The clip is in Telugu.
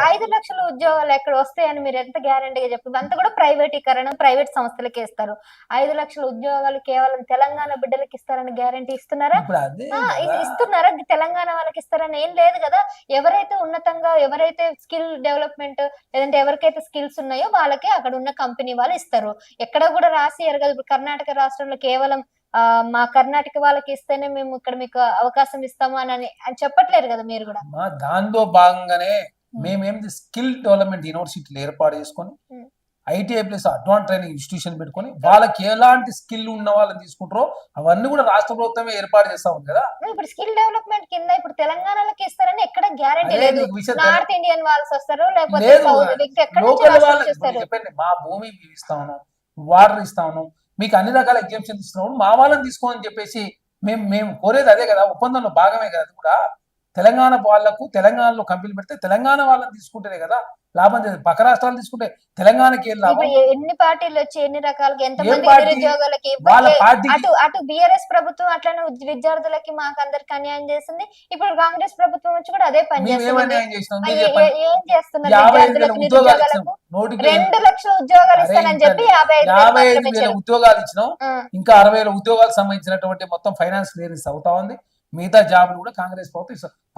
5 లక్షల ఉద్యోగాలు ఎక్కడ వస్తాయని మీరు ఎంత గ్యారంటీగా చెప్తుంది? అంతా కూడా ప్రైవేటీకరణ, ప్రైవేట్ సంస్థలకే ఇస్తారు. 5 లక్షల ఉద్యోగాలు కేవలం తెలంగాణ బిడ్డలకి ఇస్తారని గ్యారంటీ ఇస్తున్నారా? ఇది ఇస్తున్నారా? తెలంగాణ వాళ్ళకి ఇస్తారని ఏం లేదు కదా. ఎవరైతే ఉన్నతంగా, ఎవరైతే స్కిల్ డెవలప్మెంట్ లేదంటే ఎవరికైతే స్కిల్స్ ఉన్నాయో వాళ్ళకే అక్కడ ఉన్న కంపెనీ వాళ్ళు ఇస్తారు. ఎక్కడ కూడా రాసియారు కదా. ఇప్పుడు కర్ణాటక రాష్ట్రంలో కేవలం మా కర్ణాటక వాళ్ళకి ఇస్తేనే మేము ఇక్కడ మీకు అవకాశం ఇస్తాము అని చెప్పట్లేరు కదా మీరు కూడా. దానిలో భాగంగానే మేమేంది స్కిల్ డెవలప్మెంట్ యూనివర్సిటీలు ఏర్పాటు చేసుకొని ITI plus advance training institution పెట్టుకొని వాళ్ళకి ఎలాంటి స్కిల్ ఉన్న వాళ్ళని తీసుకుంటారో అవన్నీ కూడా రాష్ట్ర ప్రభుత్వమే ఏర్పాటు చేస్తా ఉంది కదా. ఇప్పుడు స్కిల్ డెవలప్మెంట్ కింద ఇప్పుడు తెలంగాణలోకి ఇస్తారని ఎక్కడ గ్యారంటీ లేదు. నార్త్ ఇండియన్ వాళ్ళకి వస్తారు, లేకపోతే చెప్పండి మా భూమి ఇస్తాను, వాటర్ ఇస్తాను, మీకు అన్ని రకాల ఎగ్జామ్షన్ ఇస్తున్నాము, మా వాళ్ళని తీసుకోమని చెప్పేసి మేము కోరేది అదే కదా. ఒప్పందంలో భాగమే కదా అది కూడా. తెలంగాణ వాళ్లకు తెలంగాణలో కంపెనీలు పెడితే తెలంగాణ వాళ్ళని తీసుకుంటేనే కదా లాభం. పక్క రాష్ట్రాలు తీసుకుంటే తెలంగాణకి ఏం లాభం? ఎన్ని పార్టీలు వచ్చి ఎన్ని రకాలుగా ఎంతమంది నిరుద్యోగులకి అటు బిఆర్ఎస్ ప్రభుత్వం అట్లనే విద్యార్థులకి మాకు అందరికి అన్యాయం చేస్తుంది. ఇప్పుడు కాంగ్రెస్ ప్రభుత్వం వచ్చి కూడా అదే పని చేస్తుంది. ఏం చేస్తున్నారు? విద్యార్థులకు నిరుద్యోగులకు 2 లక్షల ఉద్యోగాలు ఇస్తానని చెప్పి 55,000 ఉద్యోగాలు ఇచ్చినాం. ఇంకా 60,000 ఉద్యోగాలకు సంబంధించినటువంటి మొత్తం ఫైనాన్స్ క్లియరెన్స్ అవుతా ఉంది. మిగతా జాబులు కూడా కాంగ్రెస్ ప్రభుత్వం